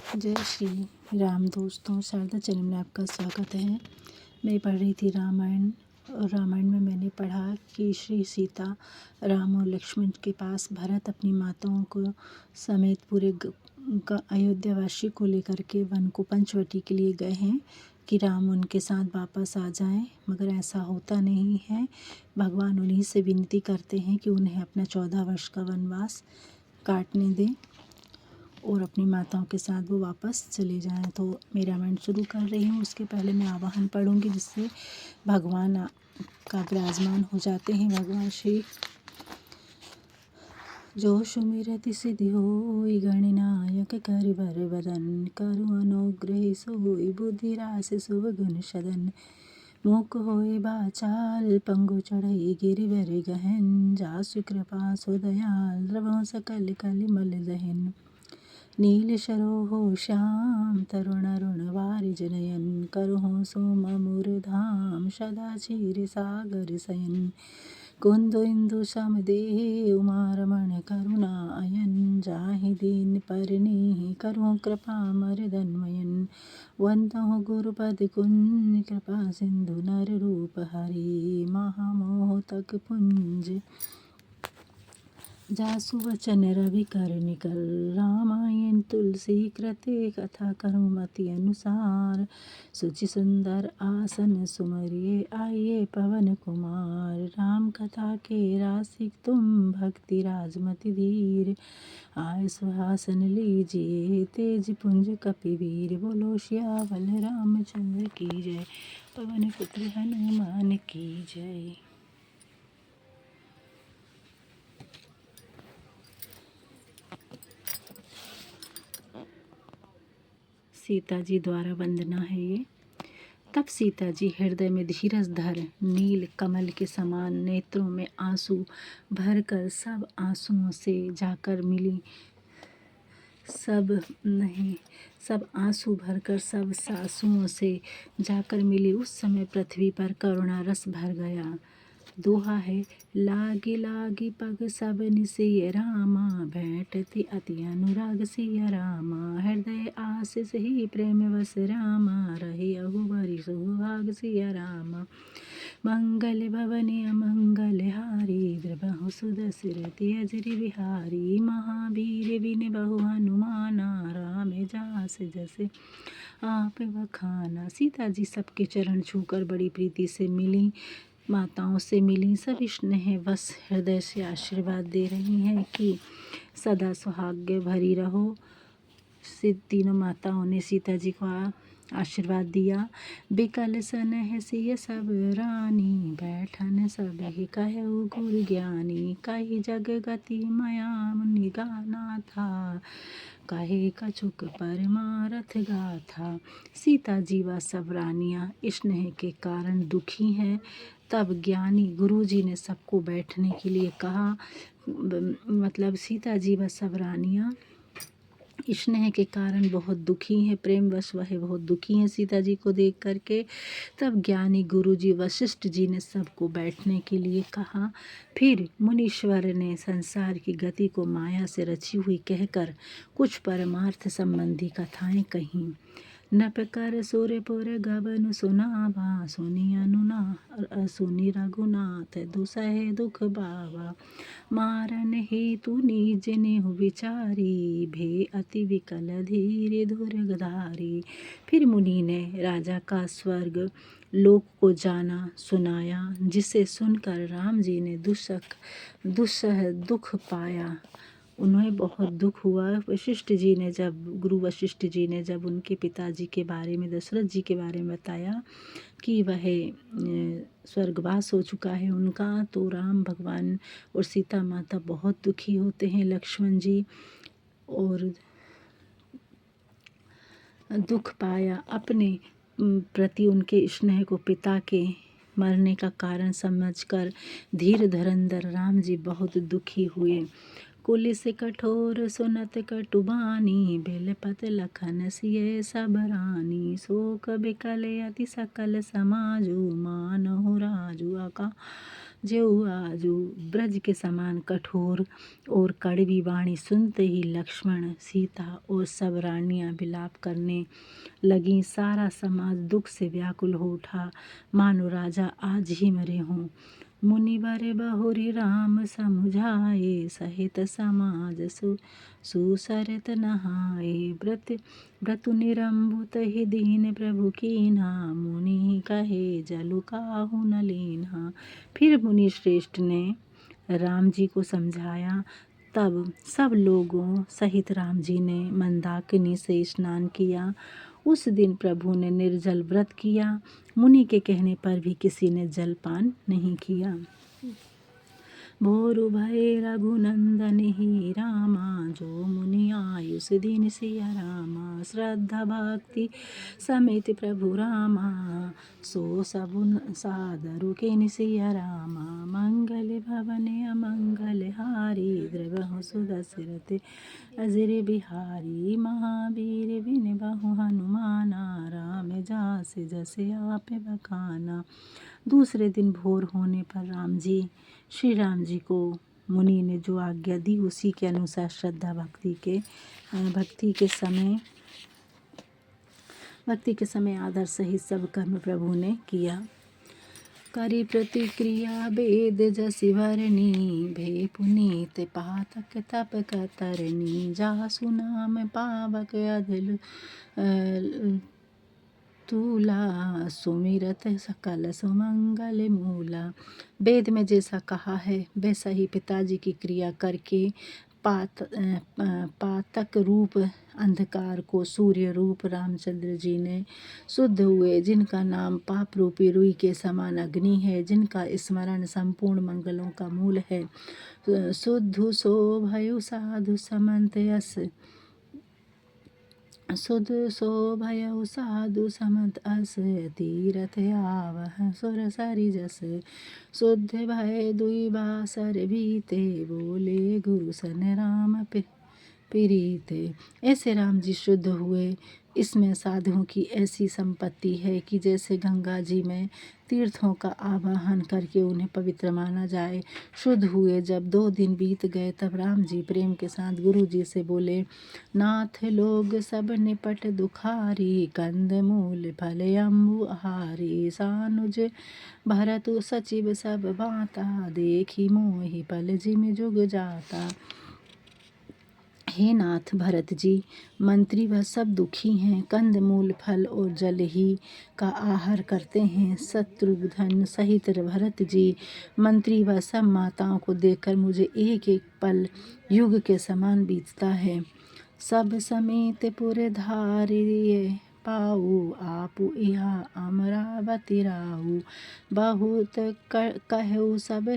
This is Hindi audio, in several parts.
जय श्री राम दोस्तों, शारदा चैनल में आपका स्वागत है। मैं पढ़ रही थी रामायण, और रामायण में मैंने पढ़ा कि श्री सीता राम और लक्ष्मण के पास भरत अपनी माताओं को समेत पूरे अयोध्यावासी को लेकर के वन को पंचवटी के लिए गए हैं कि राम उनके साथ वापस आ जाएं, मगर ऐसा होता नहीं है। भगवान उन्हीं से विनती करते हैं कि उन्हें अपना 14 वर्ष का वनवास काटने दें और अपनी माताओं के साथ वो वापस चले जाएं। तो मैं रामायण शुरू कर रही हूँ। उसके पहले मैं आवाहन पढ़ूंगी, जिससे भगवान का विराजमान हो जाते हैं। भगवान श्री जो सुमिरति सिद्धि होई, गणनायक करिवर वदन, करु अनुग्रह सोई, बुद्धि राशि शुभ गुण सदन, मुख होए बाचाल, पंगु चढ़ई गिरिवर गहन, जासु कृपा सो दयाल, द्रवो सकल कलिमल दहन, नील सरोह श्याम तरुण अरुण वारिज नयन, करहु सोम मूर्धाम, सदा क्षीर सागर शयन, कुंद इंदु समदेह, उमा रमण करुणा अयन, जाहि दीन परनीहि, करहु कृपा मर्दनमयन, वंदहु गुरुपद कुंज, कृपा सिंधु नर रूप हरि, महामोह तक पुंज, जासु वचन रवि कर निकल, रामायण तुलसी कृते, कथा करुमति अनुसार, सुचि सुंदर आसन सुमरिए, आइए पवन कुमार, राम कथा के रासिक तुम, भक्ति राजमति धीर, आय सुहासन लीजिए, तेज पुंज कपिवीर, बोलो सियावल रामचंद्र की जय, पवन पुत्र हनुमान की जय। सीता जी द्वारा वंदना है ये। तब सीता जी हृदय में धीरज धर, नील कमल के समान नेत्रों में आंसू भरकर सब आंसुओं से जाकर मिली, सब आंसू भरकर सब सासुओं से जाकर मिली। उस समय पृथ्वी पर करुणा रस भर गया। दोहा है, लागी लागी पग सब निसिय रामा, बैठती अति अनुराग सिय रामा, हृदय आशीष ही प्रेम वस रामा, रहे अहुबरी सुहाग सिय रामा, मंगल भवनि अमंगल हारी, द्रबहु सुदशरथि अजरि बिहारी, महावीर विन बहु हनुमाना, राम जास जस आप बखाना। सीता जी सबके चरण छूकर बड़ी प्रीति से मिली, माताओं से मिली, सब स्नेह वश हृदय से आशीर्वाद दे रही हैं कि सदा सौभाग्य भरी रहो। तीनों माताओं ने सीता जी को आशीर्वाद दिया। बिकल सनह सिय सब रानी, बैठन सब ही कहु गुर ज्ञानी, कही जग गति मया मुनि गाना था, कहे कछुक परमारथ गाथा। सीता जी व सब रानियाँ स्नेह के कारण दुखी हैं। तब ज्ञानी गुरुजी ने सबको बैठने के लिए कहा। मतलब सीता जी व सब रानियाँ स्नेह के कारण बहुत दुखी हैं, प्रेमवश वह बहुत दुखी हैं सीता जी को देख करके। तब ज्ञानी गुरुजी वशिष्ठ जी ने सबको बैठने के लिए कहा। फिर मुनीश्वर ने संसार की गति को माया से रची हुई कहकर कुछ परमार्थ संबंधी कथाएं कहीं। नप कर सूर्यपुर गबन सुनावा, सुनी अनुना सुनी रघुनाथ, दुसहे दुख बावा, मारन हेतु निज नेहु विचारी, भे अति विकल धीरे दुर्गधारी। फिर मुनि ने राजा का स्वर्ग लोक को जाना सुनाया, जिसे सुनकर राम जी ने दुस्सह दुख पाया। उन्हें बहुत दुख हुआ। गुरु वशिष्ठ जी ने जब उनके पिताजी के बारे में, दशरथ जी के बारे में बताया कि वह स्वर्गवास हो चुका है उनका, तो राम भगवान और सीता माता बहुत दुखी होते हैं। लक्ष्मण जी और दुख पाया अपने प्रति उनके स्नेह को, पिता के मरने का कारण समझकर धीर धरंधर राम जी बहुत दुखी हुए। कुलिस कठोर सुनत कटुबानी, बेलपत लखन सिय सब रानी, शोक बिकल अति सकल समाजु, मानहु राजु ज्यों आजू ब्रज के समान कठोर और कड़वी वाणी सुनते ही लक्ष्मण, सीता और सब रानियां विलाप करने लगी। सारा समाज दुख से व्याकुल हो उठा, मानो राजा आज ही मरे हों। मुनिवर बहुरी राम समुझाए, सहित समाज सुसरत नहाए। व्रतु निरंबुत ही दीन प्रभु कीन्हा, मुनि कहे जलु काहू न लीन्हा। फिर मुनि श्रेष्ठ ने राम जी को समझाया। तब सब लोगों सहित राम जी ने मंदाकिनी से स्नान किया। उस दिन प्रभु ने निर्जल व्रत किया। मुनि के कहने पर भी किसी ने जलपान नहीं किया। भोरु भये रघुनंदन ही रामा, जो मुनि आयुष दिन सिया रामा। श्रद्धा भक्ति समेत प्रभु रामा, सो सबु सादरु किन सिया रामा। मंगल भवन अमंगल हारी, द्रवहु सुदशरथ अजर बिहारी। महावीर बिन बहु हनुमाना, राम जास जस आप बखाना। दूसरे दिन भोर होने पर श्री राम जी को मुनि ने जो आज्ञा दी उसी के अनुसार श्रद्धा भक्ति के समय आदर सहित सब कर्म प्रभु ने किया। करी प्रतिक्रिया वेद जसि भरनी, भे पुनीत पातक तप कतरनी। जासु नाम पावक अधल तूला, सुमिरत सकल सुमंगल मूला। वेद में जैसा कहा है वैसा ही पिताजी की क्रिया करके पातक रूप अंधकार को सूर्य रूप रामचंद्र जी ने शुद्ध हुए, जिनका नाम पाप रूपी रुई के समान अग्नि है, जिनका स्मरण संपूर्ण मंगलों का मूल है। शुद्धु सो भयु साधु समंत यस, सुध सो भयउ साधु समत अस। तीरथ आवह सुर सरि जस, शुद्ध भय दुई बासर बीते। बोले गुरु सन राम प्रीते। ऐसे राम जी शुद्ध हुए। इसमें साधुओं की ऐसी संपत्ति है कि जैसे गंगा जी में तीर्थों का आवाहन करके उन्हें पवित्र माना जाए। शुद्ध हुए जब 2 दिन बीत गए तब राम जी प्रेम के साथ गुरु जी से बोले, नाथ लोग सब निपट दुखारी, कंद मूल फल अम्बु आहारी। सानुज भरतु सचिव सब बाता, देखी मोहि पल जिमि जुग जाता। हे नाथ भरत जी, मंत्री व सब दुखी हैं, कंद मूल फल और जल ही का आहार करते हैं। शत्रुघ्न सहित भरत जी, मंत्री व सब माताओं को देखकर मुझे एक एक पल युग के समान बीतता है। सब समेत पुर धारिये पाऊ, आपु इहा अमरावती राऊ। बहुत कहु सब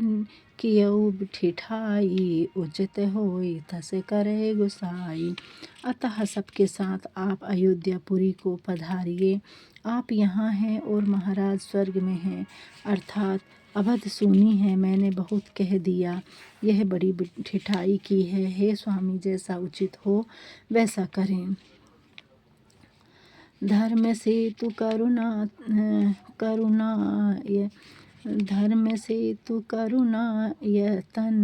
कियऊ ठिठाई, उचित होई तस करे गुसाई। अतः सबके साथ आप अयोध्यापुरी को पधारिए। आप यहाँ हैं और महाराज स्वर्ग में हैं, अर्थात अवध सुनी है, मैंने बहुत कह दिया, यह बड़ी ठिठाई की है। हे स्वामी, जैसा उचित हो वैसा करें। धर्म से तु करुणा यतन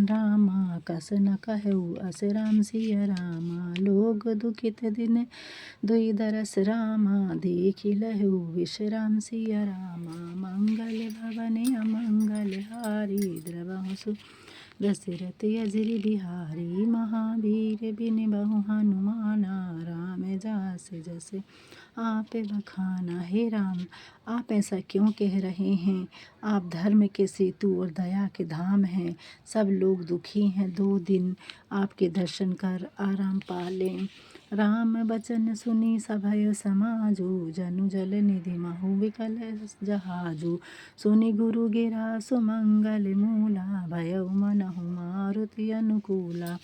रामा, कस न कहु अस राम सिया रामा। लोग दुखित दिन दुई दरस रामा, देखि लहु विश्राम सिया रामा। मंगल भवन अमंगल हारी, द्रवहु दशरथ अजर बिहारी। महावीर बिन बहु हनुमाना, राम जास जस आप बखाना। हे राम, आप ऐसा क्यों कह रहे हैं? आप धर्म के सेतु और दया के धाम हैं। सब लोग दुखी हैं, 2 दिन आपके दर्शन कर आराम पा लें। राम बचन सुनी सभय समाजू, जनु जल निधि महु विकल जहाजू। सुनि गुरु गिरा सुमंगल मूला, भयउ मनहु मारुति अनुकूला।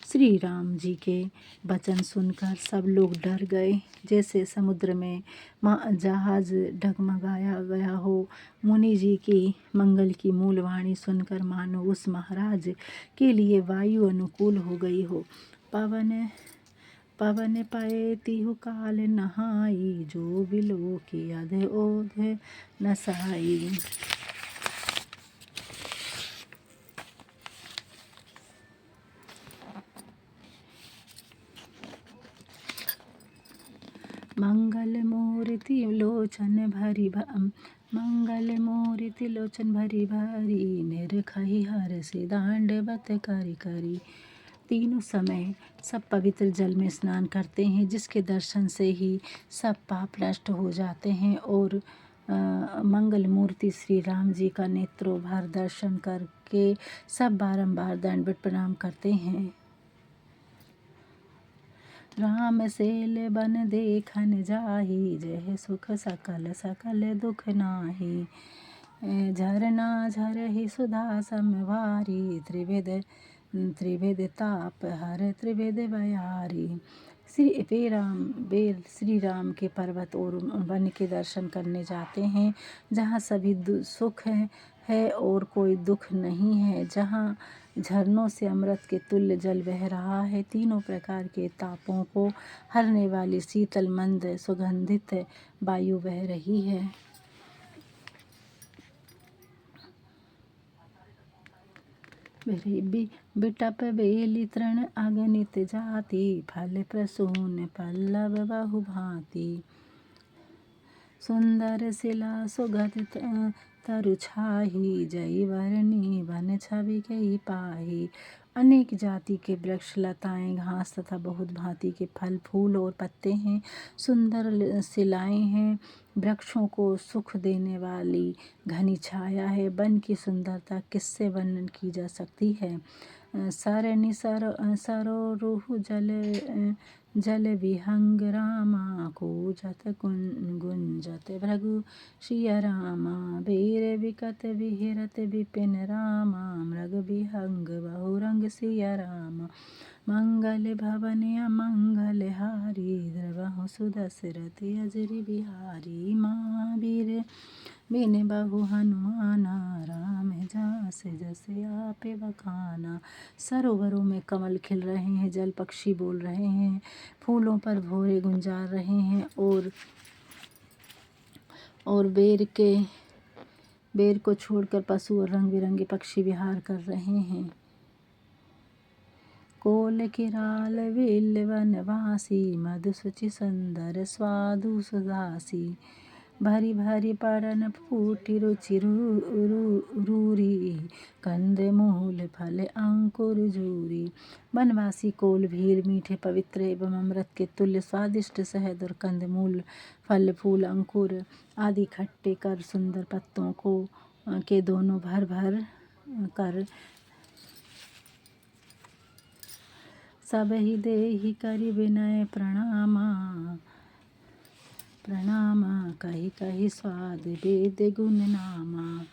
श्री राम जी के वचन सुनकर सब लोग डर गए, जैसे समुद्र में जहाज डगमगाया गया हो। मुनि जी की मंगल की मूल वाणी सुनकर मानो उस महाराज के लिए वायु अनुकूल हो गई हो। पवन पए तिहु काल नहाई, जो बिलो की अध ओध नसाई। मंगल मूर्ति लोचन भरी मंगल मूर्ति लोचन भरी भरी निरखहि हर से दांडवत करी करी। तीनों समय सब पवित्र जल में स्नान करते हैं, जिसके दर्शन से ही सब पाप नष्ट हो जाते हैं और मंगल मूर्ति श्री राम जी का नेत्रों भर दर्शन करके सब बारंबार दंडवत प्रणाम करते हैं। राम सेल बन देखन जाहि, जय सुख सकल सकल दुख नाही। झरना झरहि सुधा समवारी, त्रिविध ताप हर त्रिविध बयारी। श्री राम के पर्वत और वन के दर्शन करने जाते हैं, जहाँ सभी सुख है और कोई दुख नहीं है, जहाँ झरनों से अमृत के तुल्य जल बह रहा है। तीनों प्रकार के तापों को हरने वाली शीतल मंद सुगंधित वायु बह रही है। बिटप बेली तृण अगणित जाति, फल प्रसून पल्लव बहु भांति। सुंदर शिला सुगत तरु छाही, जई वरनी वन छवि कही पाही। अनेक जाति के वृक्ष, लताएं, घास तथा बहुत भांति के फल, फूल और पत्ते हैं। सुंदर शिलाएं हैं, वृक्षों को सुख देने वाली घनी छाया है। वन की सुंदरता किससे वर्णन की जा सकती है। सरनि सरोरुह जल विहंग, रामा कूजत गुंजत भृगु सिया रामा। वीर विकट विहरत विपिन, रामा मृग विहंग बहुरंग सिया रामा। मंगल भवन अमंगल हारी, द्रवहु सुदशरथ अजरि बिहारी। महावीर बिन बहु हनुमाना, राम जास जस आपे बखाना। सरोवरों में कमल खिल रहे हैं, जल पक्षी बोल रहे हैं, फूलों पर भौरे गुंजार रहे हैं और बेर को छोड़कर पशु और रंग बिरंगे पक्षी विहार कर रहे हैं। कोल किराल विल वनवासी, मधु सुचि सुंदर स्वादु सुधासी। भरी भरी पड़न फूटी रुचि रूरी, कंद मूल फल अंकुर जूरी। वनवासी कोल भीर मीठे पवित्र एवं अमृत के तुल्य स्वादिष्ट शहद और कंद मूल फल फूल अंकुर आदि खट्टे कर सुंदर पत्तों को के दोनों भर भर कर सब ही देहि करि विनय प्रणामा कही कही स्वाद वेद गुण नामा।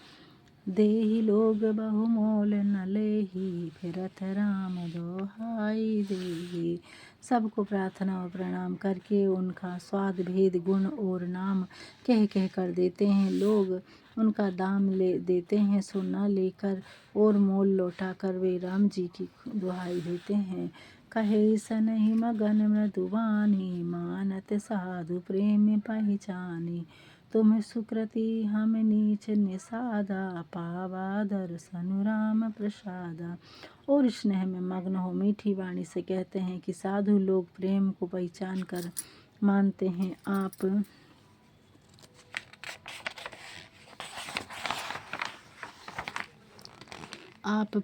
देहि लोग बहु मोल न लेहि, फिरत राम दोहाई देहि। सबको प्रार्थना और प्रणाम करके उनका स्वाद भेद गुण और नाम कह कह कर देते हैं। लोग उनका दाम ले देते हैं, सो न लेकर और मोल लौटा कर वे राम जी की दुहाई देते हैं। कहे सनहि मगन मृदुबानी, मानत साधु प्रेम पहचानी। तुम सुकृति हम नीच निषादा, पावा दर्शनु राम प्रसादा। और स्नेह में मग्न हो मीठी वाणी से कहते हैं कि साधु लोग प्रेम को पहचान कर मानते हैं। आप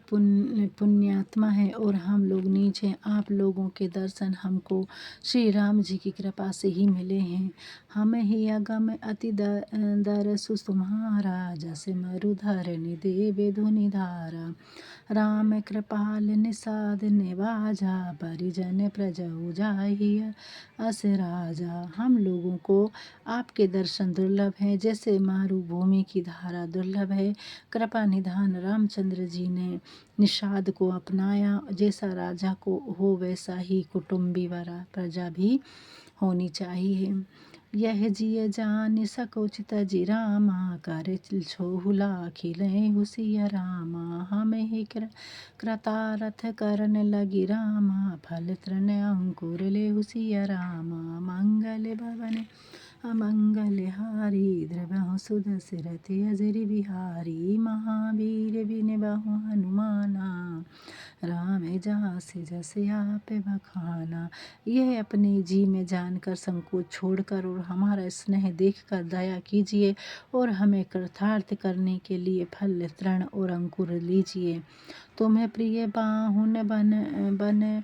पुण्यात्मा हैं और हम लोग नीच हैं। आप लोगों के दर्शन हमको श्री राम जी की कृपा से ही मिले हैं। हम ही अगम अति दरसु तुम्हारा, जस मरुधरनि देवे धुनि धारा। राम कृपाल निषाद निवाजा, परिजन प्रजऊ जाहि अस राजा। हम लोगों को आपके दर्शन दुर्लभ हैं, जैसे मारुभूमि की धारा दुर्लभ है। कृपा निधान रामचंद्र जी ने निषाद को अपनाया। जैसा राजा को हो वैसा ही कुटुंबी वाला प्रजा भी होनी चाहिए। यह जिय जान सकोचित जी रामा, कर छोहु लाखिलें हुसिया रामा। हम ही कृतारथ करन लगी रामा, फल तृण अंकुर ले हुसिया रामा। मंगल भवन अमंगलहारी द्रवहु सुदशरथ अजर बिहारी महावीर बिन बहु हनुमाना राम जास जस आप बखाना। यह अपने जी में जानकर संकोच छोड़कर और हमारा स्नेह देखकर दया कीजिए और हमें कृतार्थ करने के लिए फल तृण और अंकुर लीजिए। तुम्हें प्रिय बाहुन बन बन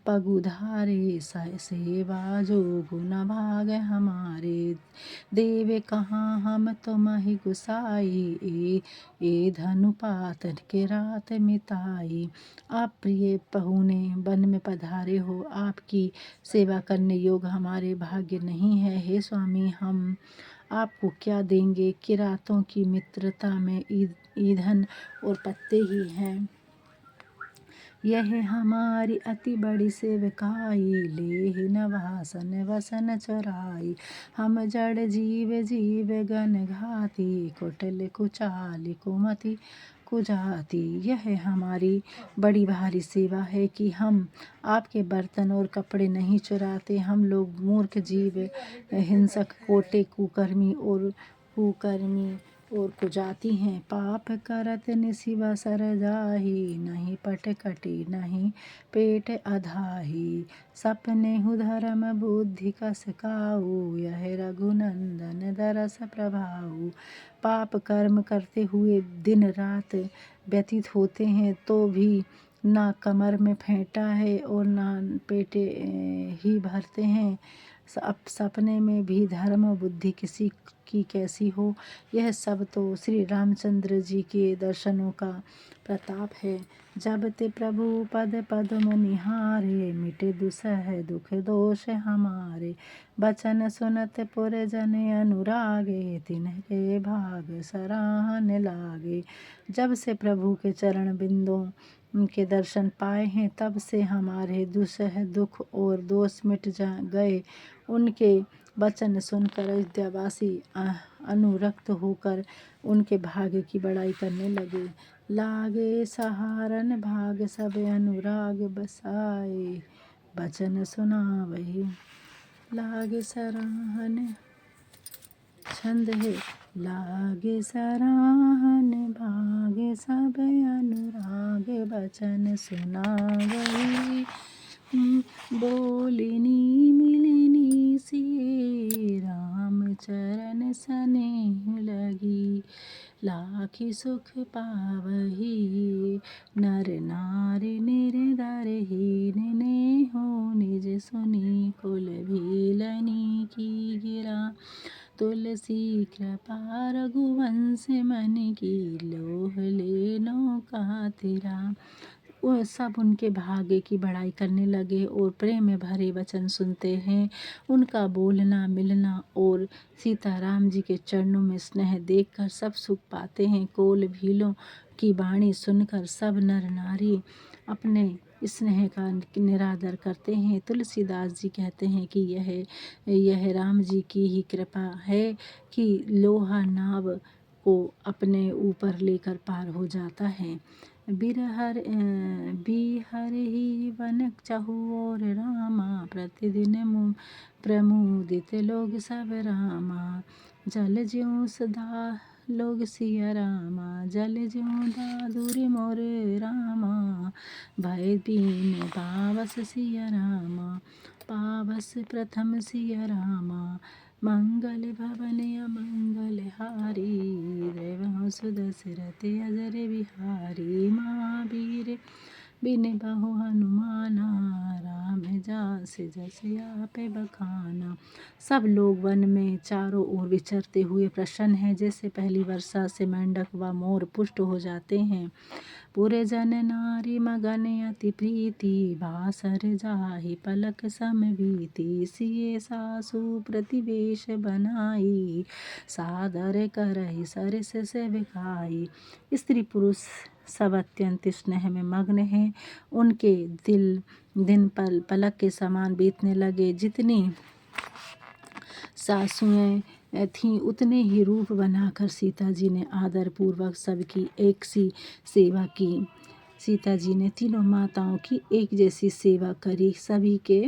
पगुधारे सेवा जो गुण भाग हमारे देव कहाँ हम तुम्हि गुसाई ए धनुपात के रात मिताई। आप प्रिय पहुने वन में पधारे हो, आपकी सेवा करने योग्य हमारे भाग्य नहीं है। हे स्वामी, हम आपको क्या देंगे? किरातों की मित्रता में ईंधन और पत्ते ही हैं। यह हमारी अति बड़ी सेवकाई ले नवासन वसन चराई। हम जड़ जीव जीव गण घाती कुटिल कुचाली कुमति कुजाति। यह हमारी बड़ी भारी सेवा है कि हम आपके बर्तन और कपड़े नहीं चुराते। हम लोग मूर्ख जीव, हिंसक, कोटे, कुकर्मी और कुजाति हैं। पाप करत निसि बसर जाहि नहीं पट कटी नहीं पेट अधाहि। सपनेहु धर्म बुद्धि कस काऊ यह रघुनंदन दरस प्रभाऊ। पाप कर्म करते हुए दिन रात व्यतीत होते हैं तो भी ना कमर में फेंटा है और ना पेटे ही भरते हैं। सपने में भी धर्म बुद्धि किसी की कैसी हो। यह सब तो श्री रामचंद्र जी के दर्शनों का प्रताप है। जब ते प्रभु पद पद्म निहारे मिटे दुसह दुख दोष हमारे। बचन सुनत पुर जन अनुरागे तिनके भाग सराहन लागे। जब से प्रभु के चरण बिंदों के दर्शन पाए हैं तब से हमारे दुसह दुख और दोष मिट गए। उनके वचन सुनकर अयोध्यावासी अनुरक्त होकर उनके भाग्य की बड़ाई करने लगे। लागे सहारन भाग सब अनुराग बसाए वचन सुनावहि लागे सराहन। छंद है लागे सराहन भाग सब अनुराग वचन सुनावहि। बोलिनी मिलिनी सिए राम चरण स्नेह लगी। लाखी सुख पावही नर नारी निर्धरहीन ने हो निज सुनी कुल भीलनी की गिरा। तुलसी कृपा रघुवंश मन की लोह लेनो का तिरा। वह सब उनके भाग्य की बड़ाई करने लगे और प्रेम में भरे वचन सुनते हैं। उनका बोलना मिलना और सीताराम जी के चरणों में स्नेह देखकर सब सुख पाते हैं। कोल भीलों की वाणी सुनकर सब नर नारी अपने स्नेह का निरादर करते हैं। तुलसीदास जी कहते हैं कि यह राम जी की ही कृपा है कि लोहा नाव को अपने ऊपर लेकर पार हो जाता है। बिरहर ही वन चहु और रामा प्रतिदिन प्रमुदित लोग सब रामा। जल ज्यों सदा लोग सिया रामा जल ज्यों दादुरी मोर रामा। भय दीन पावस सिया रामा पावस प्रथम सिया रामा। मंगल भवन अमंगल हारी द्रवहु सुदशरथ अजर बिहारी। महावीर बिन बहु हनुमाना राम जास जस आप बखाना। सब लोग वन में चारों ओर विचरते हुए प्रसन्न हैं, जैसे पहली वर्षा से मेंढक व मोर पुष्ट हो जाते हैं। पूरे जन नारी मगन अति प्रीति बासर जाहि पलक सम बीती। सिए सासु प्रतिवेश बनाई सादर करहि सरिस सेविकाई। स्त्री पुरुष सब अत्यंत स्नेह में मग्न हैं। उनके दिन पलक के समान बीतने लगे। जितनी सासुएं थीं उतने ही रूप बनाकर सीता जी ने आदर पूर्वक सबकी एक सी सेवा की। सीता जी ने तीनों माताओं की एक जैसी सेवा करी। सभी के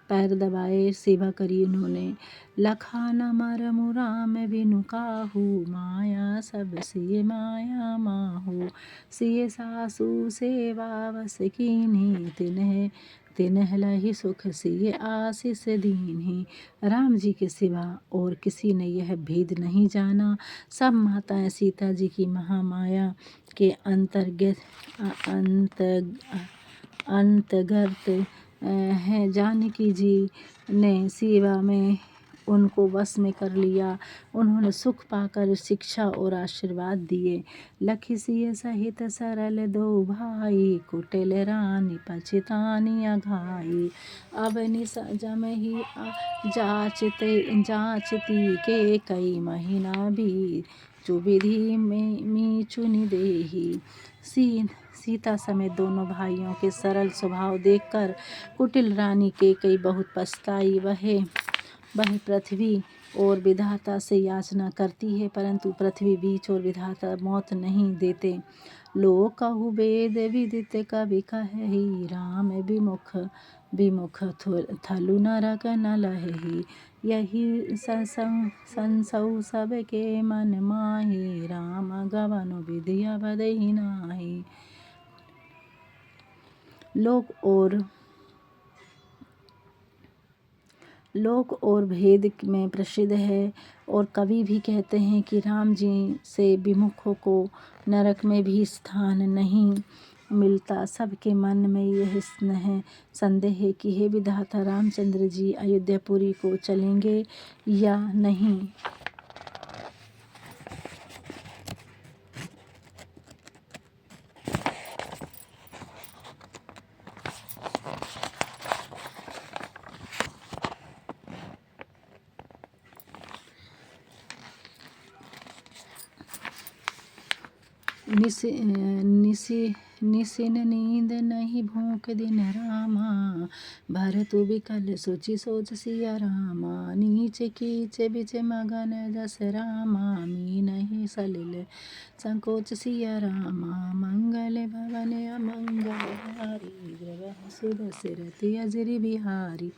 पैर दबाए सेवा करी उन्होंने। लखाना मरमु राम बिनु काहू, माया सब सिय माया माहू। सिय सासु सेवा बस कीन्ही, तिन्ह लहि सुख सिय आशीष दीन्ही। राम जी के सिवा और किसी ने यह भेद नहीं जाना। सब माताएं सीता जी की महामाया के अंतर्गत हैं। जानकी जी ने सेवा में उनको वश में कर लिया। उन्होंने सुख पाकर शिक्षा और आशीर्वाद दिए। लखी सिय सहित सरल दो भाई, कुटिल रानी पछितानी अघाई। अब निस जमहि जाचती के कई महीना भी, जो विधि में चुनि देही। सीता समेत दोनों भाइयों के सरल स्वभाव देखकर कुटिल रानी कैकेयी बहुत पछताई। वह पृथ्वी और विधाता से याचना करती है, परंतु पृथ्वी बीच और विधाता मौत नहीं देते। लोक कहु वेद विदित कवि कहेहि, राम विमुख थलु नरक न लहेहि। यही संसौ सबके मन माहि, राम गवनु विधि अवधि नाही। लोक और भेद में प्रसिद्ध है और कवि भी कहते हैं कि राम जी से विमुखों को नरक में भी स्थान नहीं मिलता। सबके मन में यह संदेह है कि हे विधाता, रामचंद्र जी अयोध्यापुरी को चलेंगे या नहीं। निसिन नींद नहीं भूख दिन रामा, भरतु विकल सोचि सोच सिया रामा। नीच कीच बिच मगन जस रामा, मीनहि सलिल संकोच सिया रामा। मंगल भवन अमंगल हारी, ग्रवहु दशरथ अजरि बिहारी।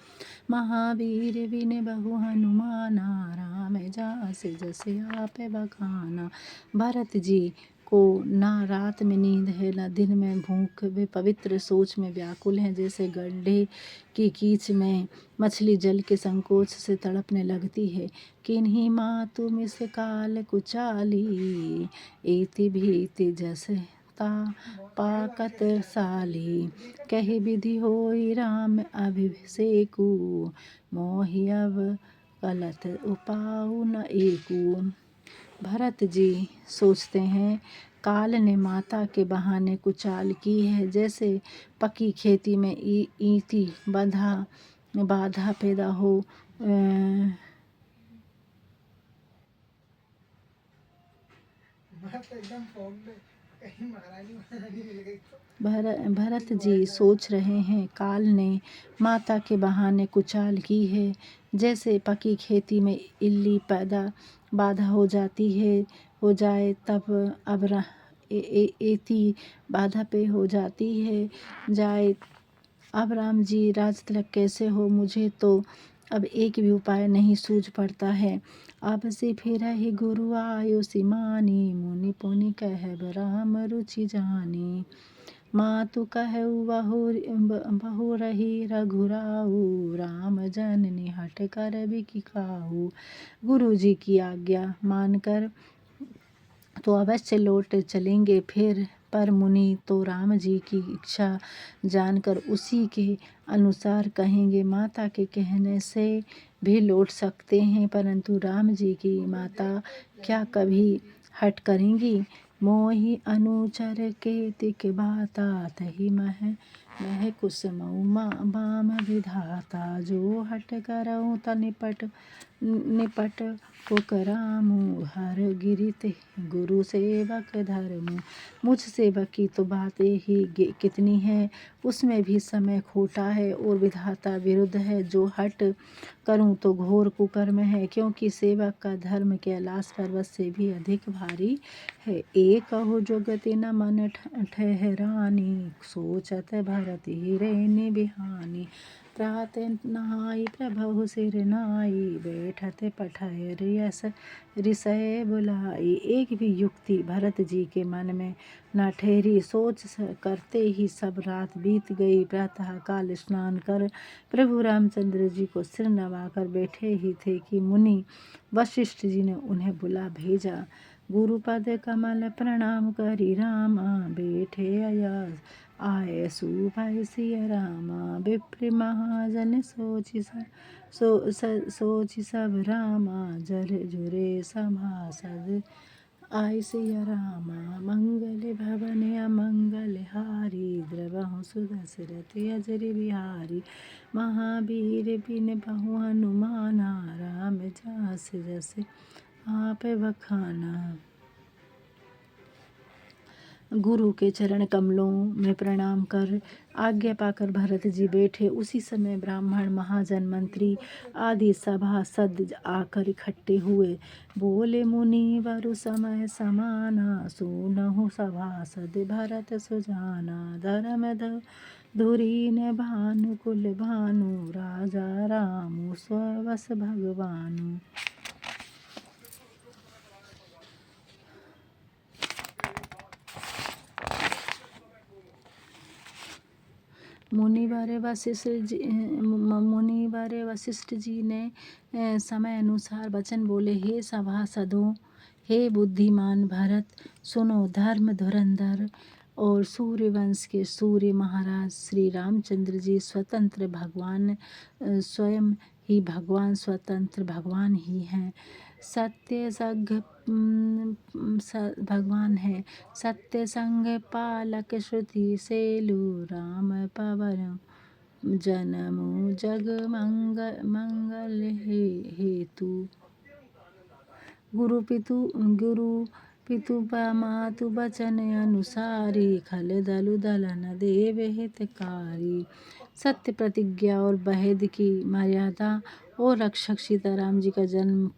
महावीर बिन बहु हनुमाना, राम जास जस आप बखाना। भरत जी को ना रात में नींद है ना दिन में भूख। वे पवित्र सोच में व्याकुल हैं। जैसे गड्ढे की कीच में मछली जल के संकोच से तड़पने लगती है। किन्हीं मातु मिस काल कुचाली, एति भीति जस ता पाकत साली। कहि विधि होई राम अभिषेकु, मोहि अब कलत उपाउ न एकू। भरत जी सोचते हैं काल ने माता के बहाने कुचाल की है। जैसे पकी खेती में ईंटी बाधा पैदा हो, भरत जी सोच रहे हैं काल ने माता के बहाने कुचाल की है। जैसे पकी खेती में इल्ली बाधा हो जाए तब अब एती बाधा पे हो जाती है जाए। अब राम जी राज तिलक कैसे हो, मुझे तो अब एक भी उपाय नहीं सूझ पड़ता है। अब से फिर ही गुरु आयो सिमानी, मुनि पुनि कहब राम रुचि जानी। मातु कहु बहु रही रघुराऊ, राम जननी हठ कर बिकि खाऊ। गुरु जी की आज्ञा मानकर तो अवश्य लौट चलेंगे फिर, पर मुनि तो राम जी की इच्छा जानकर उसी के अनुसार कहेंगे। माता के कहने से भी लौट सकते हैं, परंतु राम जी की माता क्या कभी हट करेंगी। मोहि अनुचर के तिक बाता, तहि मह कुसुमऊ बाम विधाता। जो हट करऊँ त निपट पुकरामु, हर गिरित गुरु सेवक धर्मु। मुझ सेवक की तो बातें ही कितनी है, उसमें भी समय खोटा है और विधाता विरुद्ध है। जो हट करूं तो घोर कुकर्म है, क्योंकि सेवक का धर्म कैलाश पर्वत से भी अधिक भारी है। एक कहो जुगति न मन ठहरानी, सोचत भरत हिरण्य बिहानी। प्रात नहाई प्रभु सिर नाई, बैठत पठय ऋषय बुलाई। एक भी युक्ति भरत जी के मन में न ठहरी। सोच करते ही सब रात बीत गई। प्रातः काल स्नान कर प्रभु रामचंद्र जी को सिर नवाकर बैठे ही थे कि मुनि वशिष्ठ जी ने उन्हें बुला भेजा। गुरुपद कमल प्रणाम करी रामा, बैठे आए सुभय सिय रामा। विप्र महाजन सोचि सब रामा, जर जुरे सभासद आय सिय रामा। मंगल भवन अमंगल हारी, द्रवहु सुदशरथ अजर बिहारी। महावीर बिन बहु हनुमाना, राम जास जस आप बखाना। गुरु के चरण कमलों में प्रणाम कर आज्ञा पाकर भरत जी बैठे। उसी समय ब्राह्मण महाजन मंत्री आदि सभासद आकर इकट्ठे हुए। बोले मुनि वर समय समाना, सुनहु सभासद भरत सुजाना। धर्म धुरीन भानु कुल भानु, राजा राम स्ववस भगवानु। मुनिवर वशिष्ठ जी ने समय अनुसार वचन बोले। हे सभासदों, हे बुद्धिमान भरत, सुनो। धर्म धुरंधर और सूर्यवंश के सूर्य महाराज श्री रामचंद्र जी स्वतंत्र भगवान, स्वयं ही भगवान स्वतंत्र भगवान ही हैं। सत्य संग भगवान है। सत्य संग पालक श्रुति सेलु, राम पवन जनमु जग मंगल हेतु। गुरु पितु मातु बचन अनुसारी, खल दलु दलन देव हितकारी। सत्य प्रतिज्ञा और वैद की मर्यादा और रक्षक सीताराम जी का जन्म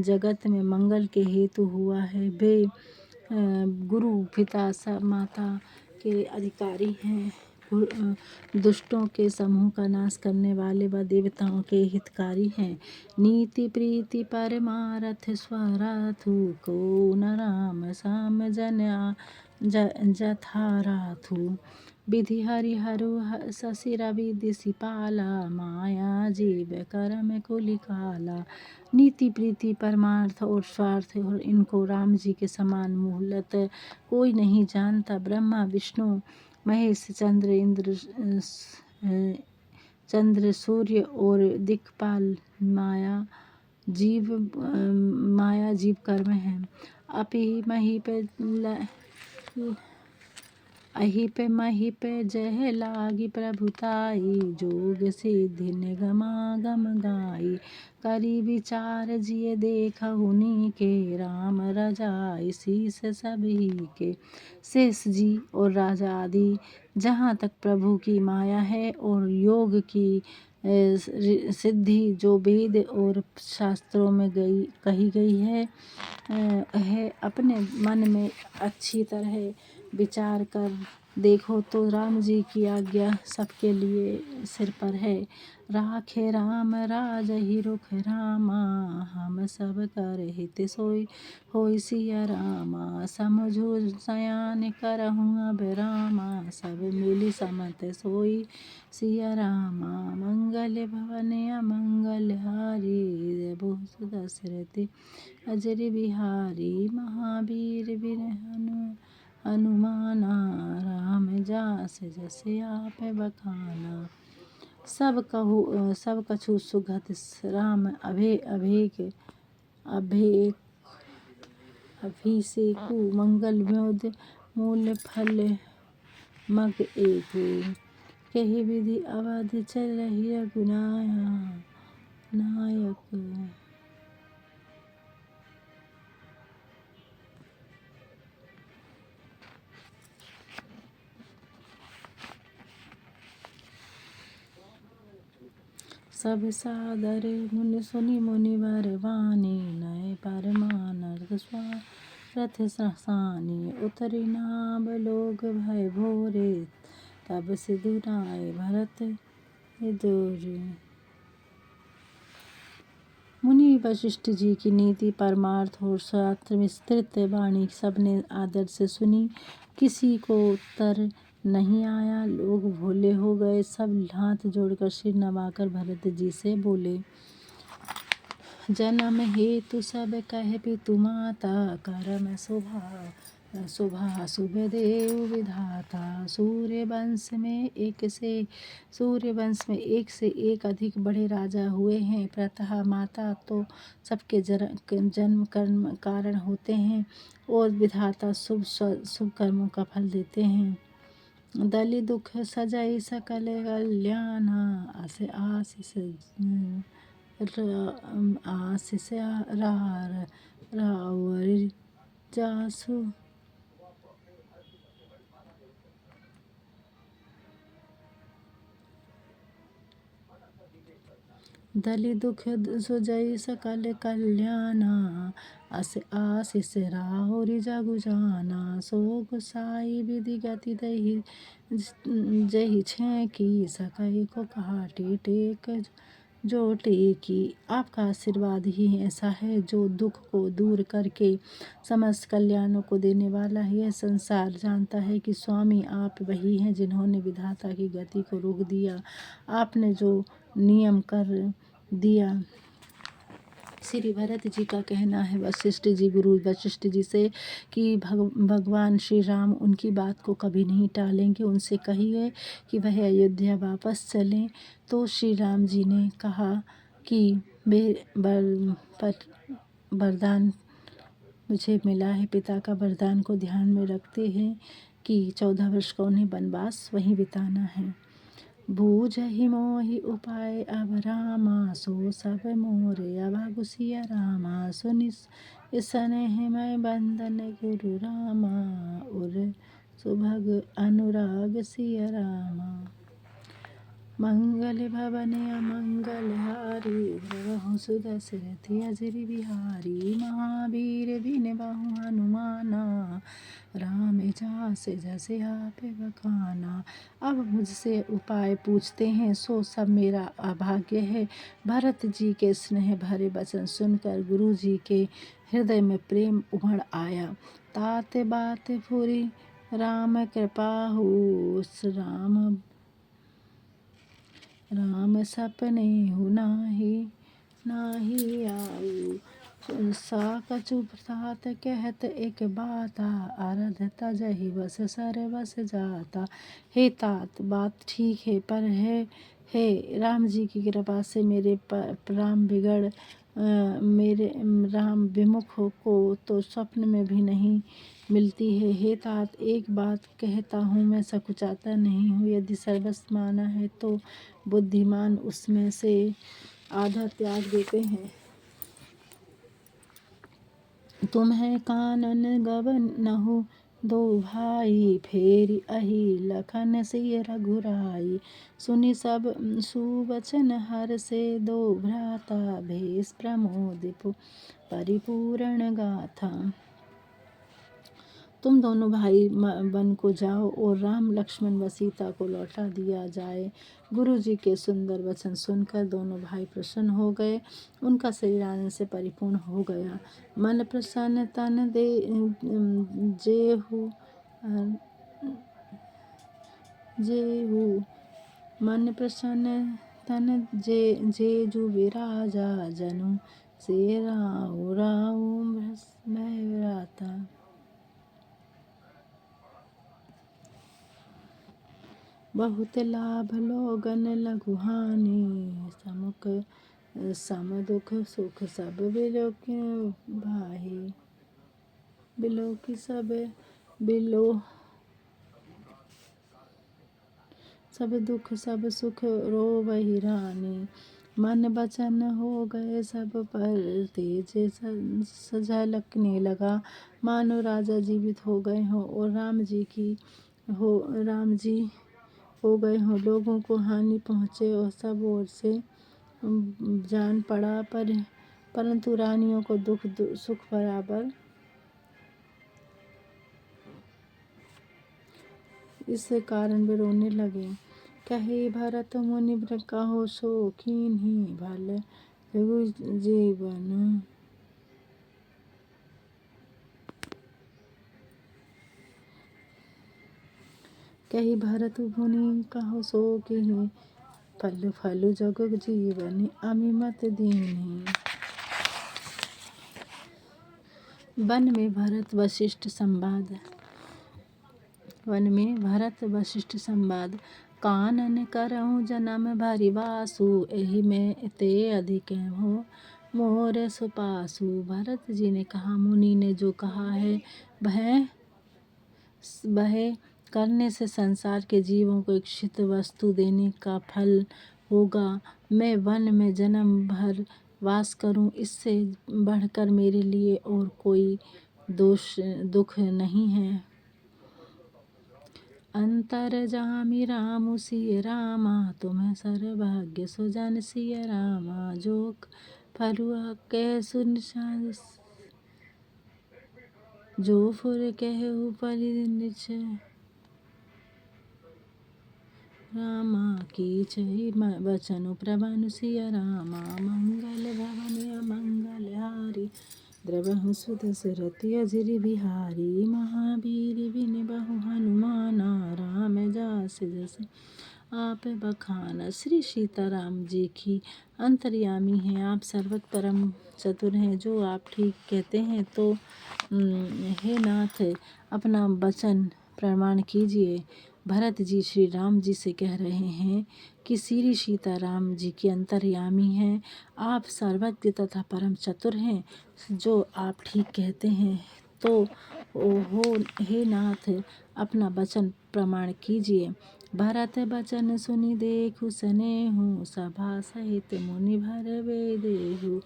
जगत में मंगल के हेतु हुआ है। वे गुरु पिता माता के अधिकारी हैं। दुष्टों के समूह का नाश करने वाले व देवताओं के हितकारी हैं। नीति प्रीति परमारथ स्वराथु, को न राम साम जथाराथु। विधि हरिहरु शशि रवि दिशिपाला, माया जीव करम कुलिकाला। नीति प्रीति परमार्थ और स्वार्थ और इनको राम जी के समान मूलत कोई नहीं जानता। ब्रह्मा विष्णु महेश चंद्र सूर्य और दिक्पाल माया जीव कर्म है। अहिप महिप जह लागी प्रभुताई, जोग सिद्धि निगमागम गाई। करी विचार जिय देखहु नीके, राम रजाई शीस सभी के। शेष जी और राजा आदि जहाँ तक प्रभु की माया है और योग की सिद्धि जो वेद और शास्त्रों में कही गई है, अपने मन में अच्छी तरह विचार कर देखो तो राम जी की आज्ञा सबके लिए सिर पर है। राखे राम राजहि रुख रामा, हम सब कर हित सोई होई सिया रामा। समझु सयान करहु अब रामा, सब मिली समत सोई सिया रामा। मंगल भवन अमंगल हारी, बहु दशरथ अजर बिहारी। महावीर बिन हनुमाना, राम जास जस आप बखाना। सब कछु सुगत राम अभिषेकु, मंगल मोद मूल फल मग एकु। कही विधि अवधि चलहि रघुनायक। सब सादर सुनि मुनिवर वाणी, नय परमानर्थ स्वार्थ सानी। उतरि नाम लोग भय भोरे, तब सिधुनाए भरत दूर। मुनि वशिष्ठ जी की नीति, परमार्थ और शास्त्र विस्तृत वाणी सबने आदर से सुनी। किसी को उत्तर नहीं आया। लोग भोले हो गए। सब हाथ जोड़कर सिर नवाकर भरत जी से बोले, जन्म हेतु सब कह पितु माता, करम शोभा शुभ देव विधाता। सूर्य वंश में एक से एक अधिक बड़े राजा हुए हैं। प्रतः माता तो सबके जन्म कर्म कारण होते हैं और विधाता शुभ कर्मों का फल देते हैं। दलि दुख सजाई सकल कल्याणा, आशीष रावर जासु। दलि दुख सुजई सकल कल्याणा, आशीष राहुरि जगु जाना। सो गोसाई विधि गति दही, जही छे की सकई को काटी टेक जोटे की। आपका आशीर्वाद ही ऐसा है जो दुख को दूर करके समस्त कल्याणों को देने वाला है। यह संसार जानता है कि स्वामी आप वही हैं जिन्होंने विधाता की गति को रोक दिया। आपने जो नियम कर दिया। श्री भरत जी का कहना है वशिष्ठ जी, गुरु वशिष्ठ जी से कि भगवान श्री राम उनकी बात को कभी नहीं टालेंगे। उनसे कहिए कि वह अयोध्या वापस चलें। तो श्री राम जी ने कहा कि वरदान मुझे मिला है, पिता का वरदान को ध्यान में रखते हैं कि 14 वर्ष का उन्हें वनवास वहीं बिताना है। बूझहि मोहि उपाय अब रामा, सो सब मोरे अब सिया रामा। सुनि स्नेह मैं बंदन गुरु रामा, उर सुभग अनुराग सिया रामा। मंगल भवन अमंगल हारी, द्रवहु सुदशरथ अजर बिहारी। महावीर बिन बहु हनुमाना, राम जास जस आप बखाना। अब मुझसे उपाय पूछते हैं सो सब मेरा अभाग्य है। भरत जी के स्नेह भरे वचन सुनकर गुरु जी के हृदय में प्रेम उमड़ आया। तात बात फुरी राम कृपाहु, राम सपने हु नाही आऊ। सा कछु तात कहत एक बाता, अरध तजहि बस सर बस जाता। हे तात, बात ठीक है पर है राम जी की कृपा से मेरे मेरे राम विमुख को तो स्वप्न में भी नहीं मिलती है। हे तात, एक बात कहता हूँ, मैं सकुचाता नहीं हूँ। यदि सर्वस्व माना है तो बुद्धिमान उसमें से आधा त्याग देते हैं। तुम्हें कानन गवनहु दो भाई, फेरि अहि लखन सिय रघुराई। सुनि सब सुवचन हर्षे दो भ्राता, भेष प्रमोद परिपूर्ण गाथा। तुम दोनों भाई वन को जाओ और राम लक्ष्मण व सीता को लौटा दिया जाए। गुरु जी के सुंदर वचन सुनकर दोनों भाई प्रसन्न हो गए। उनका शरीर आनंद से परिपूर्ण हो गया। मन प्रसन्न तन दे जेहु मन प्रसन्न तन जेजु विराजा, जनु से राउ भ्राता। बहुत लाभ लोगन लघु हानि, सम दुख सुख सब सब दुख सब सुख रोवहि रानी। मन वचन हो गए सब पर तेज, झलकने लगा मानो राजा जीवित हो गए हों और राम जी हो गए हों। लोगों को हानि पहुँचे और सब ओर से जान पड़ा, परंतु रानियों को दुख सुख बराबर इस कारण वे रोने लगे। कहे भरत मुनि कहो सो कीन्ही भल जगु जीवन। कही भरत मुनि कहो सो कीन्ही फल फल जग जीवन अमि मत दीन्ही। वन में भरत वशिष्ठ संवाद। वन में भरत वशिष्ठ संवाद। कानन करहु जन्म भरि वासु एहि में ते अधिक हो मोर सुपासु। भरत जी ने कहा, मुनि ने जो कहा है वह करने से संसार के जीवों को इच्छित वस्तु देने का फल होगा। मैं वन में जन्म भर वास करूं, इससे बढ़कर मेरे लिए और कोई दुख नहीं है। अंतरजामी रामु सिय रामा तुम्हें सर्वभाग्य सुजन सिय रामा। जो फरुआ कह सुन जो फुर कहु परिनिच रामा की चही बचनु प्रभनु सिय रामा। मंगल भवन अमंगल हारी द्रवहु सुदशरथ अजर बिहारी। महावीर बिन बहु हनुमाना राम जास जस आप बखाना। श्री सीताराम जी की अंतर्यामी हैं, आप सर्वत्र परम चतुर हैं। जो आप ठीक कहते हैं तो हे नाथ अपना वचन प्रमाण कीजिए। भरत जी श्री राम जी से कह रहे हैं कि श्री सीताराम जी की अंतर्यामी हैं, आप सर्वज्ञ तथा परम चतुर हैं। जो आप ठीक कहते हैं तो हो हे नाथ अपना वचन प्रमाण कीजिए। भरत बचन सुनि देखु सनेहु सभा सहित मुनि भर देहु।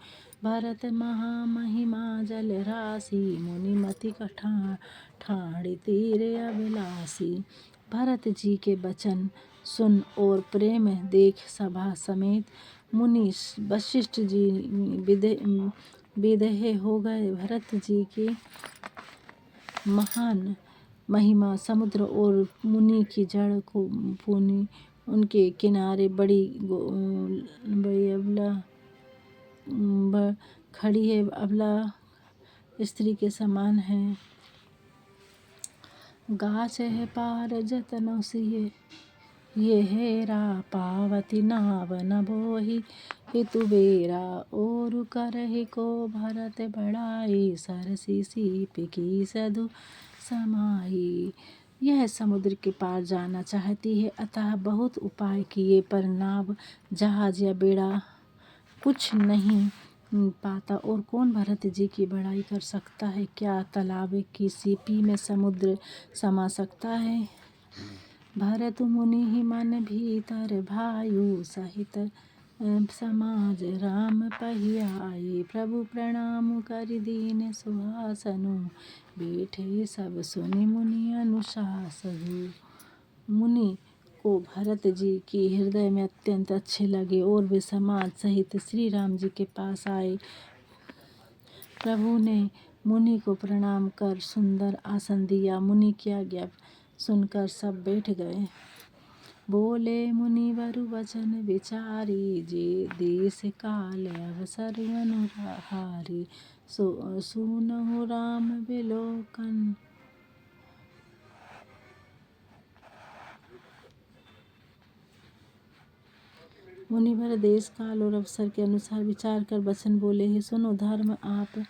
भरत महामहिमा जल राशि मुनि मति ठाढ़ि तीर अभिलाषी। भरत जी के वचन सुन और प्रेम देख सभा समेत मुनि वशिष्ठ जी विदेह हो गए। भरत जी की महान महिमा समुद्र और मुनि की जड़ को पूनी उनके किनारे बड़ी अबला खड़ी है, अबला स्त्री के समान है। गाछ है पार जतन सिए ये हेरा पावती नाव न बोहि हितु बेरा। और करहि को भरत बढ़ाई सरसी सीप की सधु समाई। यह समुद्र के पार जाना चाहती है, अतः बहुत उपाय किए पर नाव जहाज या बेड़ा कुछ नहीं पाता। और कौन भरत जी की बड़ाई कर सकता है? क्या तालाब की सीपी में समुद्र समा सकता है? भरत मुनि ही मन भीतर भायु सहित समाज राम पहियाई। प्रभु प्रणाम करि दीन सुहासनु बैठे सब सुनि मुनि अनुशासनु। मुनि को भरत जी की हृदय में अत्यंत अच्छे लगे और वे समाज सहित श्री राम जी के पास आए। प्रभु ने मुनि को प्रणाम कर सुंदर आसन दिया। मुनि की आज्ञा सुनकर सब बैठ गए। बोले मुनिवर वचन विचारी जे देश काल अवसर अनुहारी। सुनहु राम विलोकन मुनिवर देश काल और अवसर के अनुसार विचार कर वचन बोले हैं। सुनो धर्म आप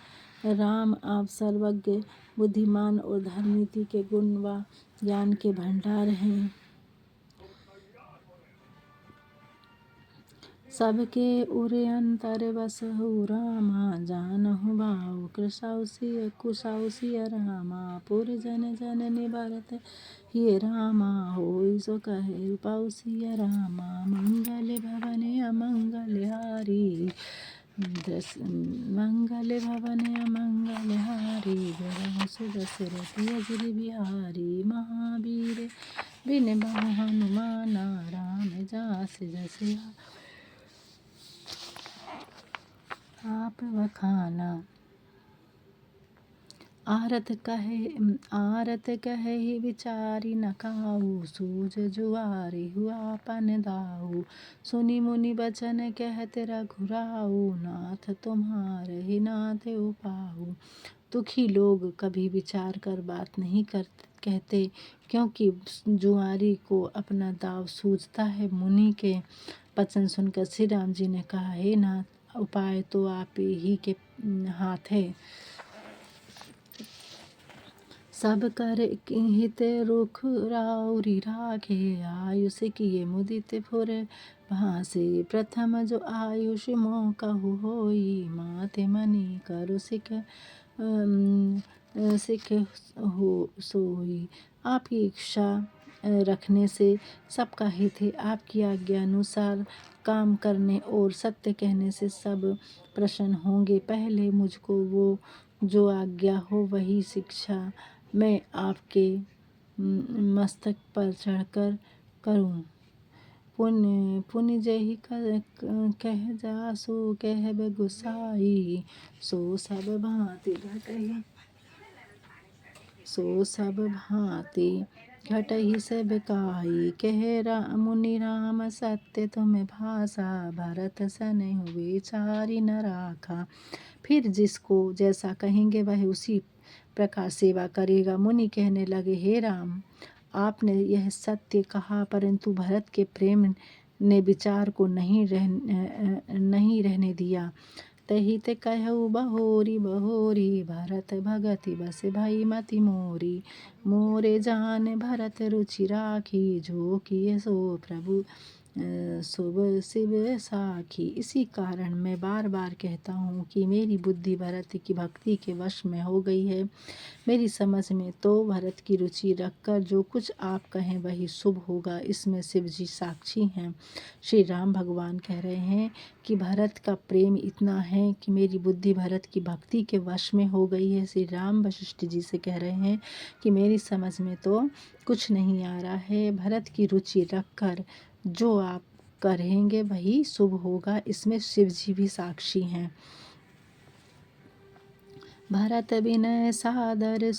राम आप सर्वज्ञ बुद्धिमान और धर्मनीति के गुण व ज्ञान के भंडार हैं। सबके उरे अंतर बसहु रामा जानहु भाव कुशौ सिय रामा। पुर जन जननी भरत ये रामा होई सो कहे पाउ सिय रामा। मंगल भवन अमंगल हारी मंगल भवन अमंगल हारी द्रवहु सुदशरथ अजर बिहारी। महावीर बिन बहु हनुमाना राम जास जस आप बखाना। आरत कहे ही विचारी न काऊ, सूझ जुआरी हुआ पन दाऊ। सुनी मुनि बचन कहत रघुराऊ, नाथ तुम्हारे ही नाथ उपाऊ। दुखी लोग कभी विचार कर बात नहीं कहते, क्योंकि जुआरी को अपना दाव सूझता है। मुनि के वचन सुनकर श्री राम जी ने कहा, हे नाथ, उपाय तो आप ही के हाथ है। सब कर हित रुख राउरी राखे, आयुष किए मुदित फुर भासे। प्रथम जो आयुष मोह कहु होई, माते मनि करु सिख हो सोई। आपकी इच्छा रखने से सबका हित है। आपकी आज्ञा अनुसार काम करने और सत्य कहने से सब प्रसन्न होंगे। पहले मुझको वो जो आज्ञा हो वही शिक्षा मैं आपके मस्तक पर चढ़कर करूं। पुण्य जहि कह जासु कहब गुसाई, सो सब भांति घटहि सब काई। कह मुनि राम सत्य तुम भाषा, भरत सनहि विचारि न राखा। फिर जिसको जैसा कहेंगे वह उसी प्रकार सेवा करेगा। मुनि कहने लगे, हे राम, आपने यह सत्य कहा, परंतु भरत के प्रेम ने विचार को नहीं रहने दिया। तही ते कहु बहोरी बहोरी, भरत भगति बस भई मति मोरी। मोरे जान भरत रुचि राखी, जो किए सो प्रभु शुभ शिव साखी। इसी कारण मैं बार बार कहता हूँ कि मेरी बुद्धि भरत की भक्ति के वश में हो गई है। मेरी समझ में तो भरत की रुचि रखकर जो कुछ आप कहें वही शुभ होगा। इसमें शिव जी साक्षी हैं। श्री राम भगवान कह रहे हैं कि भरत का प्रेम इतना है कि मेरी बुद्धि भरत की भक्ति के वश में हो गई है। श्री राम वशिष्ठ जी से कह रहे हैं कि मेरी समझ में तो कुछ नहीं आ रहा है। भरत की रुचि रखकर जो आप करेंगे वही शुभ होगा। इसमें शिव जी भी साक्षी हैं। भरत बिनय सादर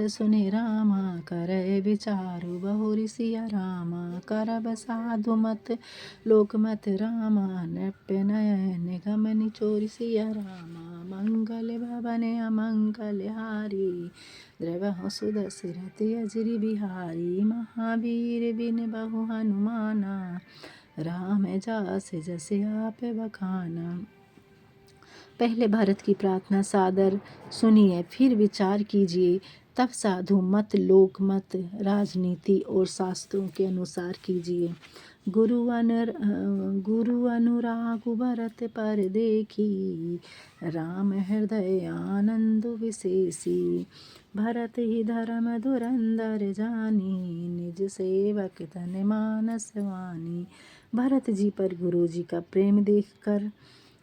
सुनि रामा, करय विचारु बहुरि सिया रामा। करब साधु मत लोक मत रामा, नृप्य नयन निगम निचोरि सिया रामा। मंगल भवन अमंगल हारी, द्रवहु सुदशरथ अजरि बिहारी। महावीर बिन बहु हनुमाना, राम जास जस आप बखाना। पहले भरत की प्रार्थना सादर सुनिए, फिर विचार कीजिए, तब साधु मत लोक मत राजनीति और शास्त्रों के अनुसार कीजिए। गुरु अनुराग भरत पर देखी, राम हृदय आनंद विशेषी। भरत ही धर्म धुरंधर जानी, निज सेवक तन मानस वानी। भरत जी पर गुरु जी का प्रेम देखकर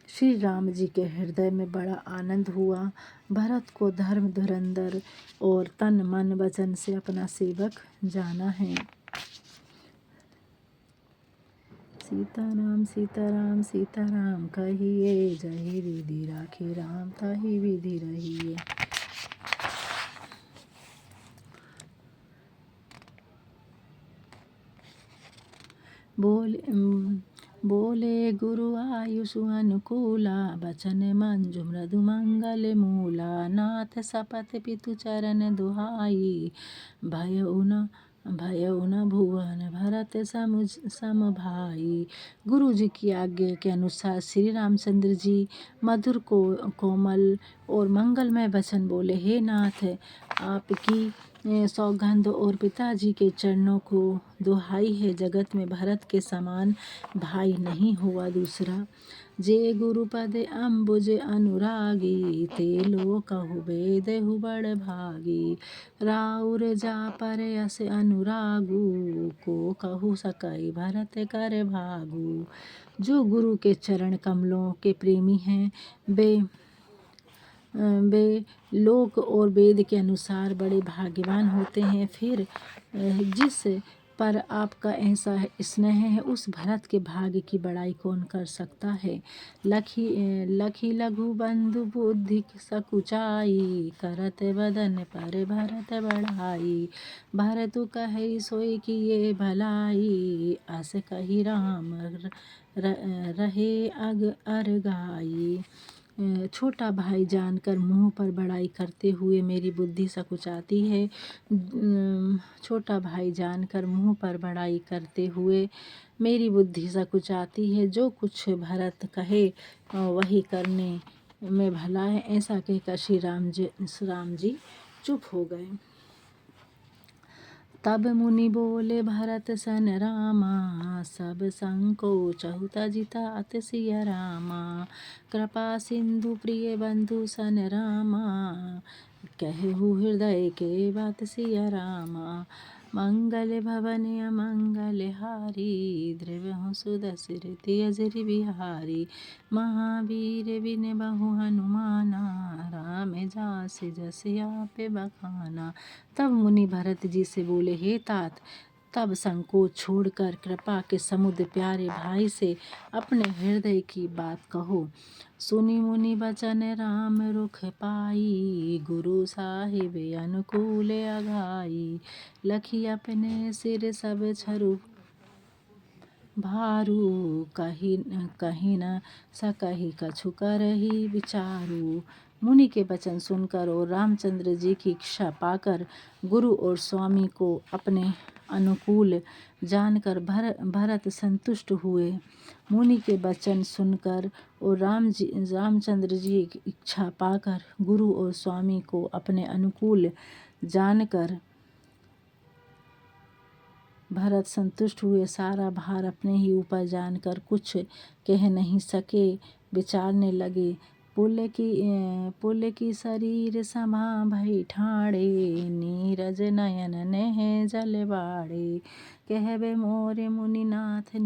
श्री राम जी के हृदय में बड़ा आनंद हुआ। भरत को धर्म धुरंधर और तन मन वचन से अपना सेवक जाना है। सीताराम सीताराम सीताराम कहिए, जहि विधि राखे राम ताहि विधि रहिए। बोले गुरु आयुष अनुकूला, बचन मंजु मृदु मंगल मूला। नाथ सपथ पितु चरण दुहाई, भयउ न भुवन भरत सम भाई। गुरु जी की आज्ञा के अनुसार श्री रामचंद्र जी मधुर कोमल और मंगलमय वचन बोले। हे नाथ, आपकी सौगंध और पिताजी के चरणों को दुहाई है। जगत में भरत के समान भाई नहीं हुआ दूसरा। जे गुरुपद अम्बुज अनुरागी, ते लोकहु बेदहु बड़ भागी। राउर जा पर यस अनुरागु, को कहु सकई भरत कर भागु। जो गुरु के चरण कमलों के प्रेमी हैं, वे लोक और वेद के अनुसार बड़े भाग्यवान होते हैं। फिर जिस पर आपका ऐसा स्नेह है, उस भरत के भाग्य की बड़ाई कौन कर सकता है। लखी लघु बंधु बुद्धि सकुचाई, करत बदन पर भरत बढ़ाई। भरतु कहे सोई किए भलाई, अस कही राम रहे अरगाई। छोटा भाई जानकर मुँह पर बड़ाई करते हुए मेरी बुद्धि सकुचाती है। छोटा भाई जानकर मुँह पर बड़ाई करते हुए मेरी बुद्धि सकुचाती है। जो कुछ भरत कहे वही करने में भला है। ऐसा कहकर श्री राम जी चुप हो गए। तब मुनि बोले भरत सन रामा, सब संकोचहु तजिता अति सिय रामा। कृपा सिंधु प्रिय बंधु सन रामा, कहु हृदय के बात सिय रामा। मंगल भवन अमंगल हारी, द्रवहु सुदशरथि अजर बिहारी। महावीर बिन बहु हनुमाना, राम जास जस आपे बखाना। तब मुनि भरत जी से बोले, हे तात, तब संकोच छोड़कर कृपा के समुद्र प्यारे भाई से अपने हृदय की बात कहो। सुनि मुनि बचन राम रुख पाई, गुरु साहिब अनुकूल अघाई। लखी अपने सिर सब छरु भारू, कही न सकहि कछु करहि विचारू। मुनि के वचन सुनकर और रामचंद्र जी की इच्छा पाकर गुरु और स्वामी को अपने अनुकूल जानकर भरत संतुष्ट हुए। मुनि के वचन सुनकर और रामचंद्र जी की इच्छा पाकर गुरु और स्वामी को अपने अनुकूल जानकर भरत संतुष्ट हुए। सारा भार अपने ही ऊपर जानकर कुछ कह नहीं सके, विचारने लगे। पुल की शरीर समा भई ठाड़े, नीरज नयन नेह जल बाड़े। कहबे मोरे मुनिनाथ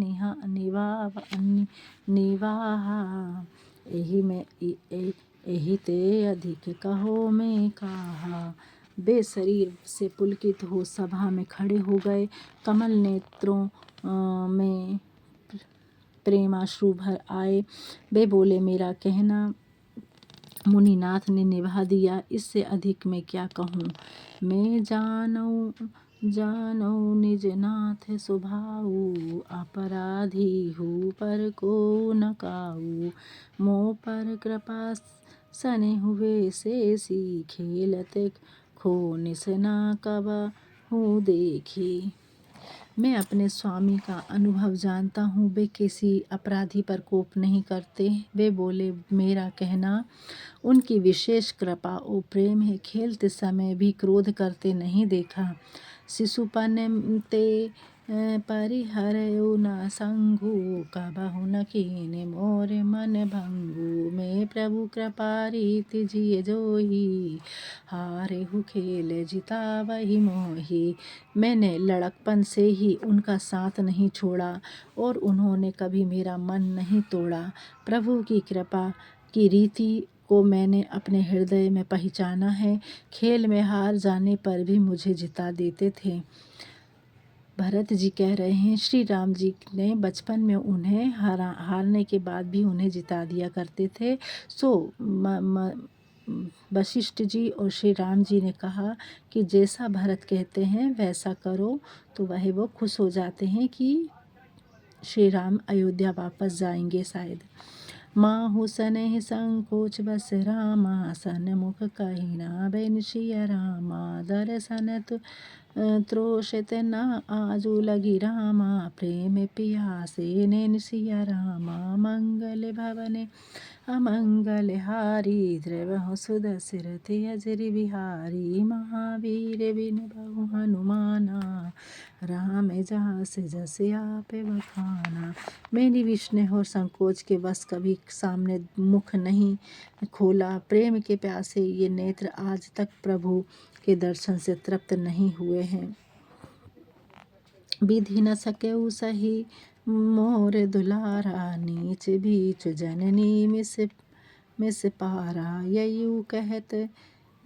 निवाहा, एहि ते अधिक कहो में कहा। वे शरीर से पुलकित हो सभा में खड़े हो गए। कमल नेत्रों में प्रेमाश्रु भर आए। वे बोले, मेरा कहना मुनिनाथ ने निभा दिया, इससे अधिक मैं क्या कहूँ। मैं जानऊ निज नाथ स्वभाव, अपराधी हूँ पर को न काऊ। मोह पर कृपा सने हुए शेषी, खेलत खो निसना कबहु देखी। मैं अपने स्वामी का अनुभव जानता हूँ, वे किसी अपराधी पर कोप नहीं करते। वे बोले, मेरा कहना उनकी विशेष कृपा और प्रेम है, खेलते समय भी क्रोध करते नहीं देखा। शिशुपन ते परिहरऊ न संगु, कबहु न कीन्हे मोर मन भंगु। मैं प्रभु कृपा रीति जिय जोही, हारेहु खेल जितावहि मोही। मैंने लड़कपन से ही उनका साथ नहीं छोड़ा और उन्होंने कभी मेरा मन नहीं तोड़ा। प्रभु की कृपा की रीति को मैंने अपने हृदय में पहचाना है। खेल में हार जाने पर भी मुझे जिता देते थे। भरत जी कह रहे हैं, श्री राम जी ने बचपन में उन्हें हारने के बाद भी उन्हें जिता दिया करते थे। सो वशिष्ठ जी और श्री राम जी ने कहा कि जैसा भरत कहते हैं वैसा करो, तो वह वो खुश हो जाते हैं कि श्री राम अयोध्या वापस जाएंगे शायद। माहु सनेह संकोच बस रामा, सन्मुख कहि ना बैन सिय रामा। दर्शन त्रोषित न आजु लगी रामा, प्रेम पियासे नैन सिय रामा। मंगल भवन अमंगल हारी, द्रवहु सुदशरथि अजर बिहारी। महावीर बिन बहु हनुमाना, राम जास जस आपे बखाना। मेरी विष्णु और संकोच के बस कभी सामने मुख नहीं खोला। प्रेम के प्यासे ये नेत्र आज तक प्रभु के दर्शन से तृप्त नहीं हुए हैं। विधि न सकेउ सही मोर दुलारा, नीच बीच जननी मिस पारा। ययु कहत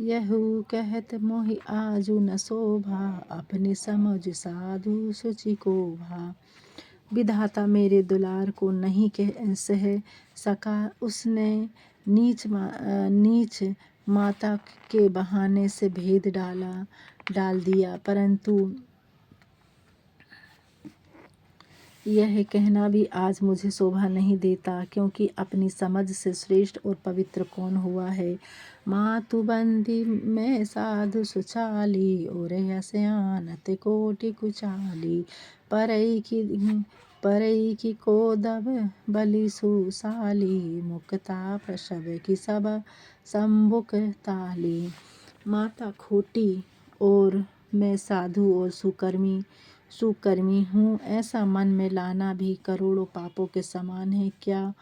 यहू कहत मोहि आजु न शोभा, अपने समझ साधु सुचि को भा। विधाता मेरे दुलार को नहीं सह सका, उसने नीच माता के बहाने से भेद डाल दिया। परंतु यह कहना भी आज मुझे शोभा नहीं देता, क्योंकि अपनी समझ से श्रेष्ठ और पवित्र कौन हुआ है। मातु बंदी में साधु सुचाली, और सयानत कोटि कुचाली। परई की कोदब बलि सुशाली, मुक्ता प्रसव की सब संबुक ताली। माता खोटी और मैं साधु और सुकर्मी हूँ, ऐसा मन में लाना भी करोड़ों पापों के समान है। क्या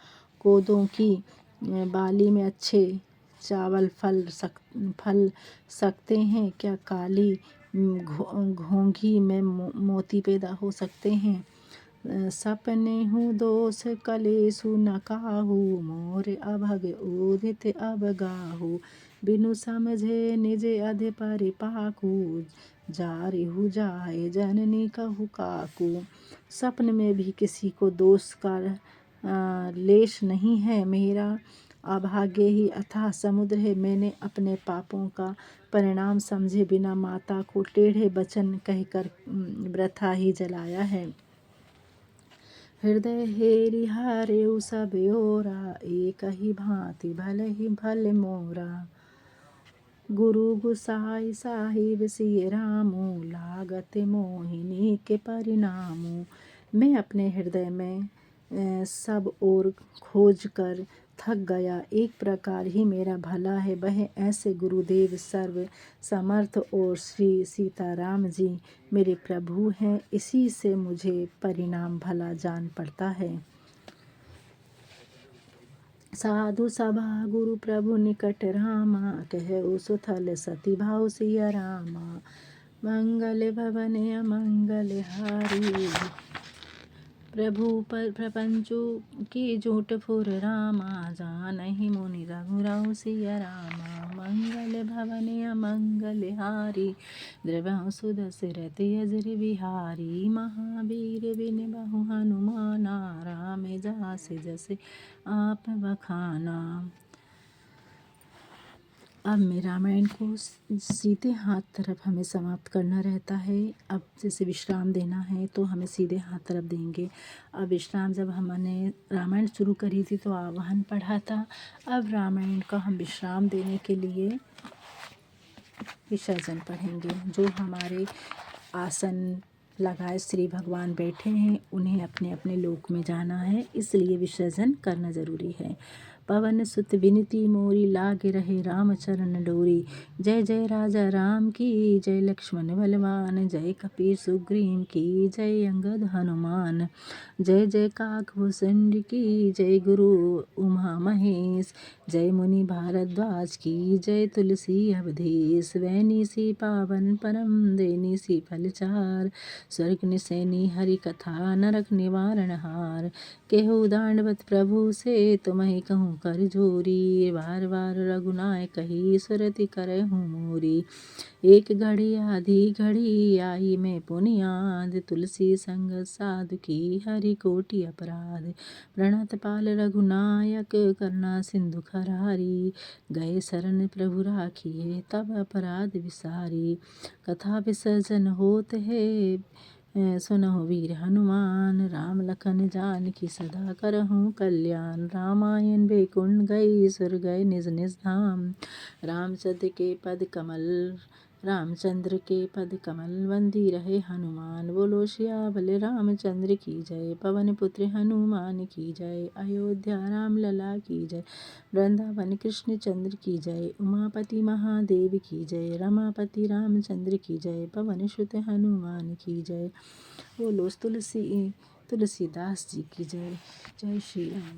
कोदों की बाली में अच्छे चावल फल सकते हैं? क्या काली घोंघी में मोती पैदा हो सकते हैं? सपने हूँ दोष कलेसु न काहू, मोर अभग उदित अब गाहू। बिनु समझे निज अध परिपाकू, जारिहु जाए जननी कहु काकू। सपन में भी किसी को दोष का लेश नहीं है। मेरा अभाग्य ही अथाह समुद्र है। मैंने अपने पापों का परिणाम समझे बिना माता को टेढ़े वचन कहकर वृथा ही जलाया है। हृदय हेरि हारेउ सब ओरा, एक ही भांति भल मोरा। गुरु गुसाई साहिब सिय रामू, लागत मोहिनी के परिणामू। मैं अपने हृदय में सब ओर खोज कर थक गया, एक प्रकार ही मेरा भला है। वह ऐसे गुरुदेव सर्व समर्थ और श्री सीताराम जी मेरे प्रभु हैं, इसी से मुझे परिणाम भला जान पड़ता है। साधु सभा गुरु प्रभु निकट रामा, कहु सुथल सती भाव सिया रामा। मंगल भवन अमंगल हारी, प्रभु प्रपंचु की झूठ फुर रामा। जानहि मुनि रघुराउ सिया रामा। मंगल भवन अमंगल हारी, द्रवहु सुदशरथ अजर बिहारी। महावीर बिन बहु हनुमाना, राम जास जस आप बखाना। अब मैं रामायण को सीधे हाथ तरफ हमें समाप्त करना रहता है। अब जैसे विश्राम देना है तो हमें सीधे हाथ तरफ देंगे। अब विश्राम जब हमने रामायण शुरू करी थी तो आवाहन पढ़ा था। अब रामायण का हम विश्राम देने के लिए विसर्जन पढ़ेंगे। जो हमारे आसन लगाए श्री भगवान बैठे हैं, उन्हें अपने अपने लोक में जाना है, इसलिए विसर्जन करना जरूरी है। पवन सुत विनती मोरी, लागे रहे राम चरण डोरी। जय जय राजा राम की जय, लक्ष्मण बलवान। जय कपीर सुग्रीव की जय, अंगद हनुमान। जय जय काकभूषण की जय, गुरु उमा महेश। जय मुनि भारद्वाज की जय, तुलसी अवधेश। वैनी सी पावन परम देनी सी फलचार, स्वर्ग निसैनी हरि कथा नरक निवारण हार। केहू दांडवत प्रभु से तुम्हें कहूँ कर जोरी, बार बार रघुनाय कही सुरति करहु मोरी। एक घड़ी आधी घड़ी आई मैं पुनियाद, तुलसी संग साधु की हरि कोटि अपराध। प्रणत पाल रघुनायक करुणा सिंधु खरारी, गए शरण प्रभु राखिए तब अपराध विसारी। कथा विसर्जन होत है सुनहु वीर हनुमान, राम लखन जानकी सदा करहु कल्याण। रामायण वैकुंठ गई सुर गए निज निज धाम, रामचंद्र के पद कमल बंदी रहे हनुमान। बोलो सियावल रामचंद्र की जय, पवन पुत्र हनुमान की जय। अयोध्या राम लला की जय, वृंदावन कृष्ण चंद्र की जय। उमापति महादेव की जय, रमापति रामचंद्र की जय। पवन सुत हनुमान की जय। बोलो तुलसीदास जी की जय। जय श्री राम।